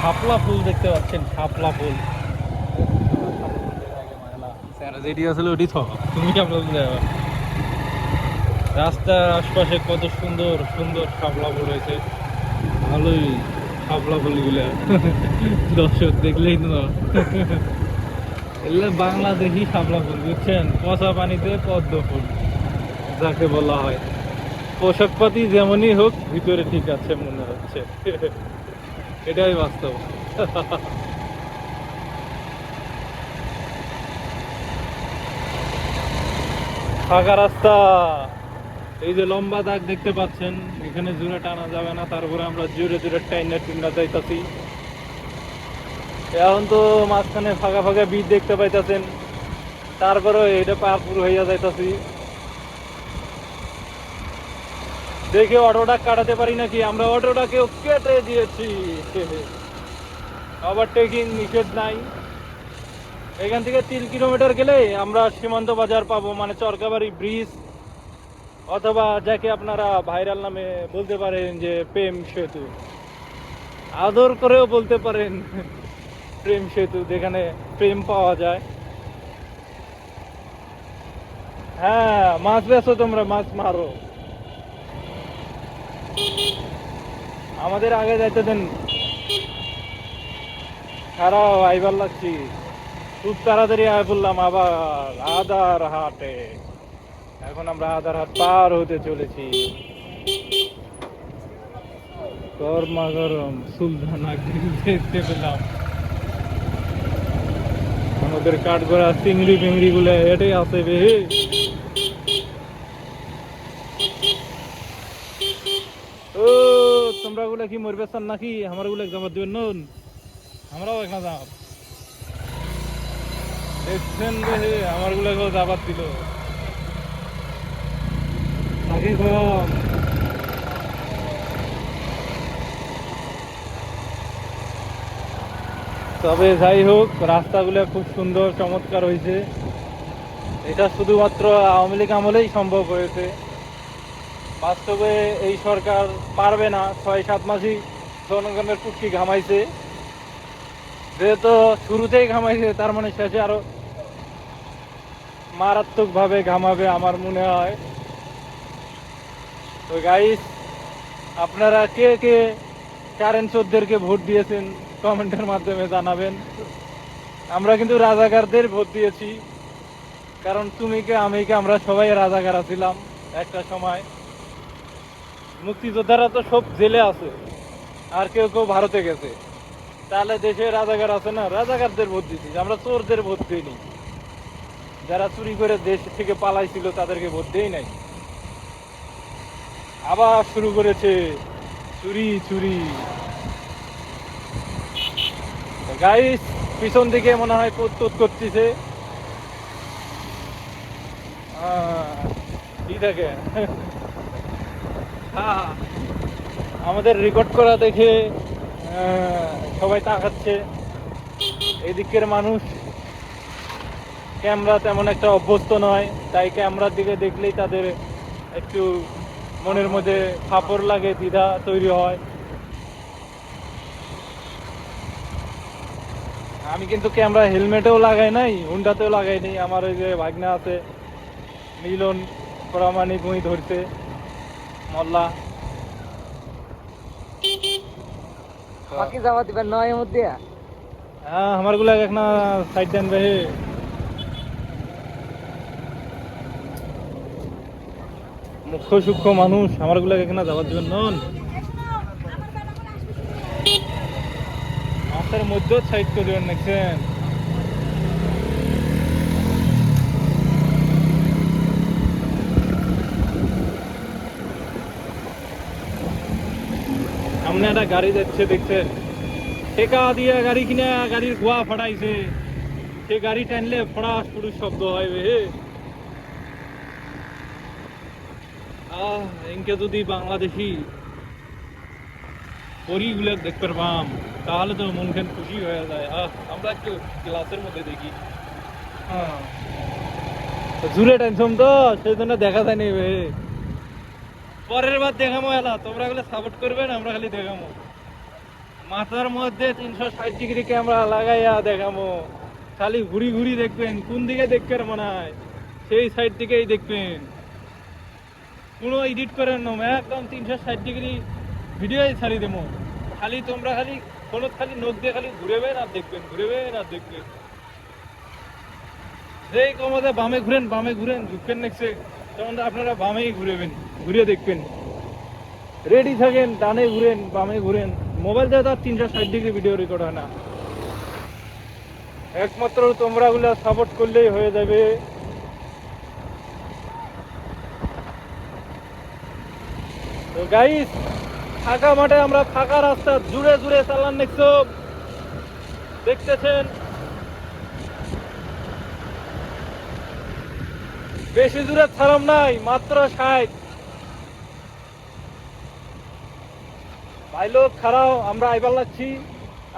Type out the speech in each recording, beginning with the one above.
শাপলা ফুল দেখতে পাচ্ছেন, শাপলা ফুল। যেটি আসলে ওটি তো তুমি শাপলা ফুল দেখো। রাস্তার আশপাশে কত সুন্দর সুন্দর শাপলা ফুল রয়েছে, ভালোই শাপলা ফুলগুলা। দর্শক দেখলেই তো এগুলো বাংলাদেশি শাপলা ফুল, বুঝছেন? পচা পানিতে পদ্ম ফুল যাকে বলা হয়। পোশাক পাতি যেমনই হোক, ভিতরে ঠিক আছে মনে হচ্ছে। এটাই বাস্তব। ফাঁকা রাস্তা, এই যে লম্বা দাগ দেখতে পাচ্ছেন, এখানে জোরে টানা যাবে না, তারপরে আমরা জোরে জোরে টাইনা টিনা যাইতাছি। এখন তো মাঝখানে ফাঁকা ফাঁকা বীজ দেখতে পাইতাছেন, তারপরেও এটা পারপুর হইয়া যাইতাছি। দেখে অটোটা কাটাতে পারি নাকি, আমরা অটোটাকেও কেটে দিয়েছি। ওভারটেকিং নিষেধ নাই। এখান থেকে 3 কিলোমিটার গেলে আমরা সীমান্ত বাজার পাবো, মানে চরকাবাড়ি ব্রিজ, অথবা যাকে আপনারা ভাইরাল নামে বলতে পারেন যে প্রেম সেতু, আদর করেও বলতে পারেন প্রেম সেতু, যেখানে প্রেম পাওয়া যায়। হ্যাঁ, মাছ বেছো, তোমরা মাছ মারো, আমাদের আগে যাইতে দেন। খারাপ আইবার লাগছি, খুব তাড়াতাড়ি আয় বললাম আবার আদার হাটে। এখন আমরা আদার হাট পার হতে চলেছি। গরমা গরম সুলতানা গ্রিল দেখতে পেলাম। আমাদের কাঠগড়া চিংড়ি পিংড়ি গুলো এটাই আছে বে। ও, তোমরা গুলা কি মরবে চান নাকি? আমার গুলা জবাব দিবেন নুন, আমরাও এক না যাব। দেখছেন বে, আমার গুলা জবাব দিল আগে কম। তবে যাই হোক, রাস্তাগুলো খুব সুন্দর চমৎকার হয়েছে। এটা শুধুমাত্র আওয়ামী লীগ আমলেই সম্ভব হয়েছে। বাস্তবে এই সরকার পারবে না, 6-7 মাসই জনগণের কুটকি ঘামাইছে। যেহেতু শুরুতেই ঘামাইছে, তার মানে শেষে আরো মারাত্মক ভাবে ঘামাবে আমার মনে হয়। তো গাইস, আপনারা কে কে কারেন্ট চোরদেরকে ভোট দিয়েছেন কমেন্টের মাধ্যমে জানাবেন। আমরা কিন্তু রাজাকারদের ভোট দিয়েছি, কারণ তুমি কে আমি কে আমরা সবাই রাজাকার ছিলাম একটা সময়। মুক্তিযোদ্ধারা তো সব জেলে আছে, আর কেউ কেউ ভারতে গেছে। তাহলে দেশে রাজাকার আছে না, রাজাকারদের ভোট দিচ্ছি আমরা, চোরদের ভোট দিইনি। যারা চুরি করে দেশ থেকে পালাইছিল তাদেরকে ভোট দেই নাই। আবার শুরু করেছে চুরি চুরি। গাইস, পিছন দিকে মনে হয় প্রস্তুত করতেছে। ঠিক থাকে। হ্যাঁ, আমাদের রেকর্ড করা দেখে সবাই তাকাচ্ছে। এদিকের মানুষ ক্যামেরা তেমন একটা অভ্যস্ত নয়, তাই ক্যামেরার দিকে দেখলেই তাদের একটু মনের মধ্যে ফাপড় লাগে, দ্বিধা তৈরি হয়। আমি কিন্তু ক্যামেরা হেলমেটেও লাগাই নাই, হুন্ডাতেও লাগাই নাই। আমার ওই যে ভাগনা আছে মিলন, প্রামাণিক উই ধরছে মল্লা। বাকি যাওয়া দিবেন নয় মধ্যে। হ্যাঁ, আমার গুলা এক না সাইড দেন ভাই। মুখ্য সূক্ষ্ম মানুষ, আমার গুলা এখানে যাবার দিবেন নন। মাছের মধ্যেও সাইড করে দেবেন দেখছেন। সামনে একটা গাড়ি যাচ্ছে দেখছেন, টেকা দিয়ে গাড়ি কিনে গাড়ির গোয়া ফাটাইছে। সে গাড়ি টানলে ফড়াস ফুড়ুস শব্দ হয় বে। এনকে যদি বাংলাদেশি পরিগুলো দেখতে পারবাম, তাহলে তো মন খান খুশি হয়ে যায়। আমরা একটু ক্লাসের মধ্যে দেখি। হ্যাঁ, জুড়ে টেনশন তো সেই জন্য দেখা যায়নি বে। পরের বার দেখামো এলা, তোমরা গুলো সাপোর্ট করবেন, আমরা খালি দেখামো। মাথার মধ্যে 360 ডিগ্রি ক্যামেরা লাগাইয়া দেখামো, খালি ঘুরি ঘুরি দেখবেন, কোন দিকে দেখবেন মনে হয় সেই সাইড দিকেই দেখবেন। কোনো এডিট করেন না, একদম 360 ডিগ্রি ভিডিওই ছাড়ি দেবো। খালি তোমরা খালি কোনো খালি নখ দিয়ে খালি ঘুরেবেন আর দেখবেন, ঘুরেবেন আর দেখবেন। যেই কমাতে বামে ঘুরেন ঢুকবেন নেক্সে, তখন আপনারা বামেই ঘুরেবেন, ঘুরে দেখবেন। রেডি থাকেন, ডানে ঘুরেন বামে ঘুরেন। মোবাইল দিয়ে তো আর 360 ডিগ্রি ভিডিও রেকর্ড হয় না। একমাত্র তোমরা গুলা সাপোর্ট করলেই হয়ে যাবে। তো গাইস, ফাঁকা মাঠে আমরা ফাঁকা রাস্তা জুড়ে জুড়ে চালান দেখছো, দেখতেছেন। বেশি দূরে ছাড়াম নাই, মাত্র 60। ভাই লোক খারাও, আমরা আইবার লাগছি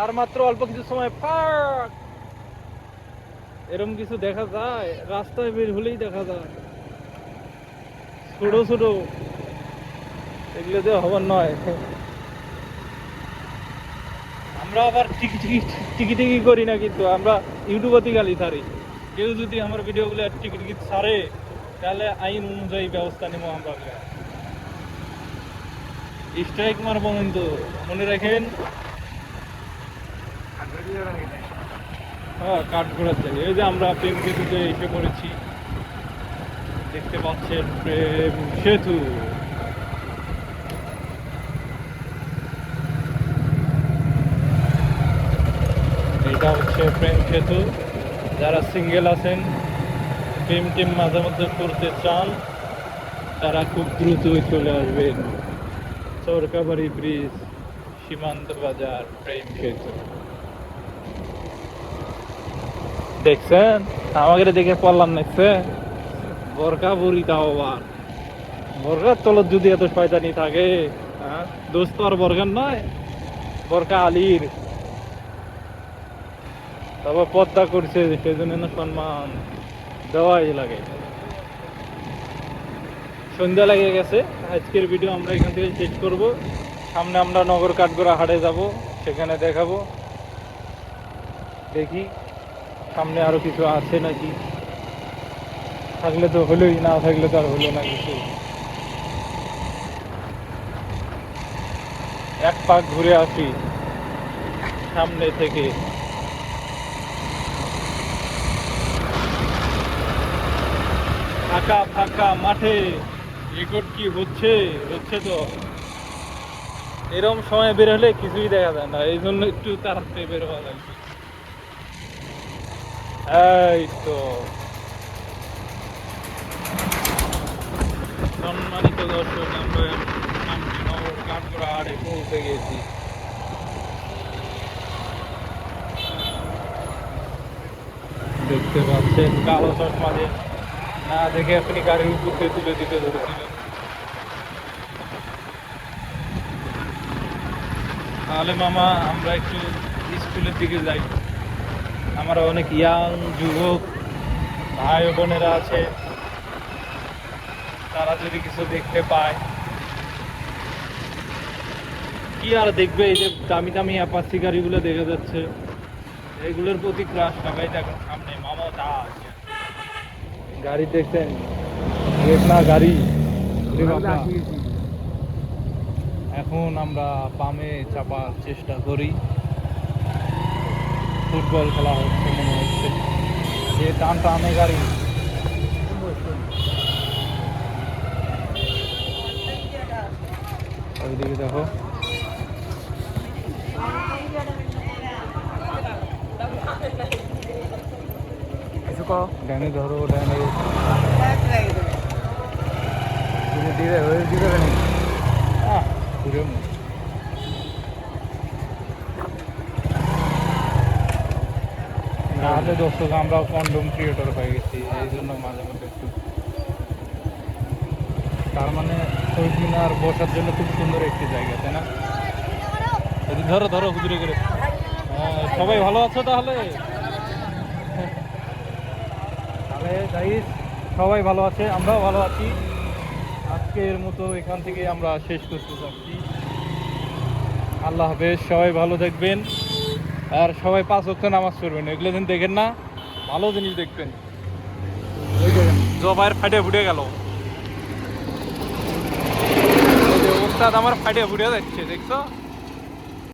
আর মাত্র অল্প কিছু সময়। ফাঁক এরকম কিছু দেখা যায়, রাস্তায় বের হলেই দেখা যায়। ছোট ছোট এগুলো যে হবার নয়। আমরা আবার টিকি করি না, কিন্তু আমরা ইউটিউবে গালি ছাড়ি। কেউ যদি আমার ভিডিওগুলো টিকি ছাড়ে, তাহলে আইন অনুযায়ী ব্যবস্থা নেবো আমরা। স্ট্রাইক মারবো, কিন্তু মনে রাখেন। হ্যাঁ, কাঠ ঘোরার জায়গা। এই যে আমরা প্রেম সেতুতে এসে পড়েছি, দেখতে পাচ্ছেন প্রেম সেতু। এটা হচ্ছে প্রেম সেতু। যারা সিঙ্গেল আছেন, প্রেম টেম মাঝে মধ্যে করতে চান, তারা খুব দ্রুতই চলে আসবেন। সরকাবাড়ি ব্রিজ, সীমান্ত বাজার, প্রেম সেতু। দেখছেন আমাকে দেখে পড়লাম, দেখছে বরকা বুড়ি তাও আবার। বরকার তলত যদি এত শয়তানি থাকে, হ্যাঁ দোস্ত আর বরকার নয়, বরকা আলীর। তারপর পদ্মা করছে, সেজন্য না সম্মান দেওয়াই লাগে। সন্ধ্যা লেগে গেছে, আজকের ভিডিও আমরা এখান থেকে শেষ করব। সামনে আমরা নগর কাঠগড়া হাটে যাব, সেখানে দেখাবো। দেখি সামনে আরো কিছু আছে নাকি, থাকলে তো হলোই, না থাকলে তো আর হলো না কিছু। এক পাক ঘুরে আসি সামনে থেকে। ফাঁকা ফাঁকা মাঠে রেকর্ড কি হচ্ছে, হচ্ছে তো। এরকম সময় বের হলে কিছুই দেখা যায় না, এই জন্য একটু তাড়াতাড়ি বের হওয়া লাগবে। এই তো সম্মানিত দর্শক, আমরা নগর কাঠগড়া হাটে পৌঁছে গেছি। দেখতে পাচ্ছেন কালো চশমা দিয়ে না দেখে এখনই গাড়ির উপর দিয়ে তুলে দিতে ধরেছিল। তাহলে মামা আমরা একটু স্কুলের দিকে যাই। আমরা অনেক ইয়াং যুবক ভাই বোনেরা আছে, তারা যদি কিছু দেখতে পায়, কি আর দেখবে। এই যে দামি দামি অ্যাপাচি গাড়িগুলো দেখা যাচ্ছে, এগুলোর প্রতি ক্রাশ লাগাই। দেখুন সামনে মামা দাস গাড়ি দেখছেন, না গাড়ি। এখন আমরা বামে চাপার চেষ্টা করি। ফুটবল খেলা হচ্ছে মনে হচ্ছে, যে টান টানে গাড়ি। ওইদিকে দেখো, ডানে ধরো, ডানে ঘুরে। তাহলে দর্শক আমরা কন্ডম ক্রিয়েটর হয়ে গেছি, এই জন্য মাঝে মধ্যে একটু। তার মানে শহীদ মিনার বসার জন্য খুব সুন্দর একটি জায়গা, তাই না? ধরো ধরো হুজুরে করে। হ্যাঁ, সবাই ভালো আছো তাহলে? তাহলে গাইস, সবাই ভালো আছে, আমরাও ভালো আছি। আজকের মতো এখান থেকে আমরা শেষ করতে চাচ্ছি। আল্লাহ হাফেজ, সবাই ভালো থাকবেন আর সবাই 5 ওয়াক্ত নামাজ পড়বেন। এগুলো দিন দেখেন না, ভালো জিনিস দেখবেন। ওই দেখেন জবাইয়ের ফাটে ফুটে গেল, ওস্তাদ আমার ফাটে ফুটে যাচ্ছে, দেখছো?